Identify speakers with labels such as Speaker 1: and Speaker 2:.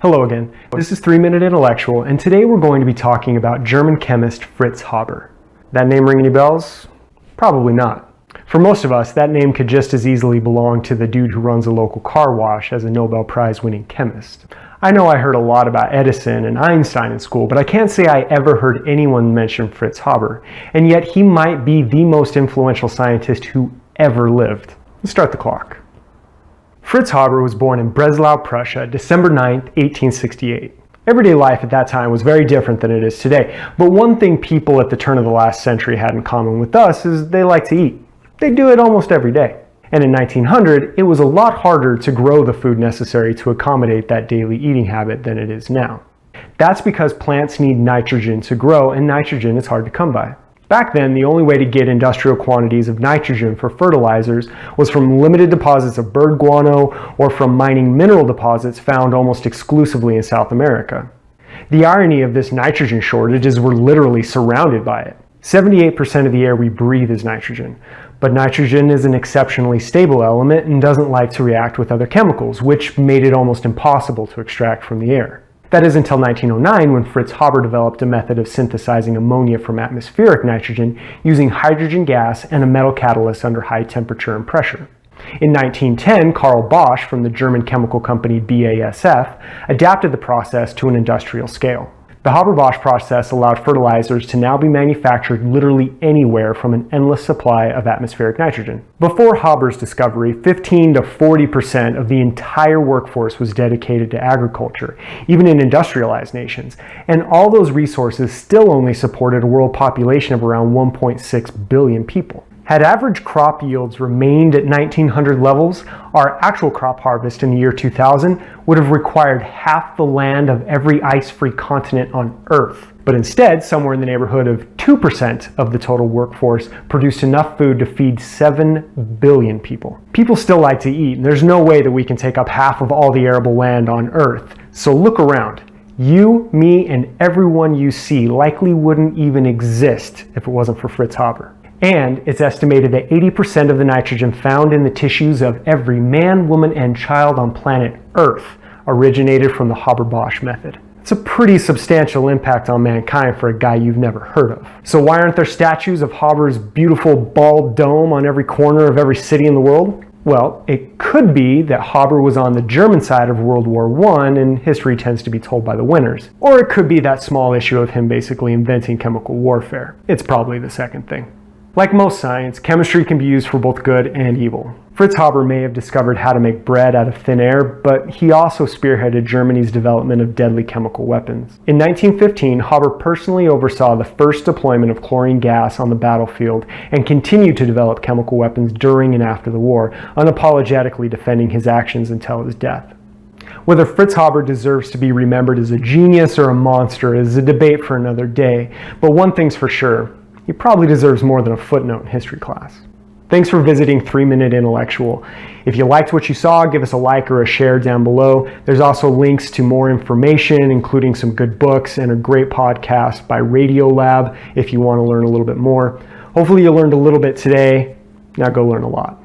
Speaker 1: Hello again. This is 3 Minute Intellectual, and today we're going to be talking about German chemist Fritz Haber. That name ring any bells? Probably not. For most of us, that name could just as easily belong to the dude who runs a local car wash as a Nobel Prize winning chemist. I know I heard a lot about Edison and Einstein in school, but I can't say I ever heard anyone mention Fritz Haber, and yet he might be the most influential scientist who ever lived. Let's start the clock. Fritz Haber was born in Breslau, Prussia, December 9, 1868. Everyday life at that time was very different than it is today, but one thing people at the turn of the last century had in common with us is they like to eat. They do it almost every day. And in 1900, it was a lot harder to grow the food necessary to accommodate that daily eating habit than it is now. That's because plants need nitrogen to grow, and nitrogen is hard to come by. Back then, the only way to get industrial quantities of nitrogen for fertilizers was from limited deposits of bird guano or from mining mineral deposits found almost exclusively in South America. The irony of this nitrogen shortage is we're literally surrounded by it. 78% of the air we breathe is nitrogen, but nitrogen is an exceptionally stable element and doesn't like to react with other chemicals, which made it almost impossible to extract from the air. That is until 1909, when Fritz Haber developed a method of synthesizing ammonia from atmospheric nitrogen using hydrogen gas and a metal catalyst under high temperature and pressure. In 1910, Bosch from the German chemical company BASF adapted the process to an industrial scale. The haber-bosch process allowed fertilizers to now be manufactured literally anywhere from an endless supply of atmospheric nitrogen. Before Haber's discovery, 15 to 40% of the entire workforce was dedicated to agriculture, even in industrialized nations, and all those resources still only supported a world population of around 1.6 billion people. Had average crop yields remained at 1900 levels, our actual crop harvest in the year 2000 would have required half the land of every ice-free continent on Earth. But instead, somewhere in the neighborhood of 2% of the total workforce produced enough food to feed 7 billion people. People still like to eat, and there's no way that we can take up half of all the arable land on Earth. So look around. You, me, and everyone you see likely wouldn't even exist if it wasn't for Fritz Haber. And it's estimated that 80% of the nitrogen found in the tissues of every man, woman, and child on planet Earth originated from the haber-bosch method. It's a pretty substantial impact on mankind for a guy you've never heard of. So why aren't there statues of Haber's beautiful bald dome on every corner of every city in the world? Well, it could be that Haber was on the German side of World War I and history tends to be told by the winners. Or it could be that small issue of him basically inventing chemical warfare. It's probably the second thing. Like most science, chemistry can be used for both good and evil. Fritz Haber may have discovered how to make bread out of thin air, but he also spearheaded Germany's development of deadly chemical weapons. In 1915, Haber personally oversaw the first deployment of chlorine gas on the battlefield and continued to develop chemical weapons during and after the war, unapologetically defending his actions until his death. Whether Fritz Haber deserves to be remembered as a genius or a monster is a debate for another day, but one thing's for sure. He probably deserves more than a footnote in history class. Thanks for visiting 3 Minute Intellectual. If you liked what you saw, give us a like or a share down below. There's also links to more information, including some good books and a great podcast by Radiolab if you want to learn a little bit more. Hopefully you learned a little bit today. Now go learn a lot.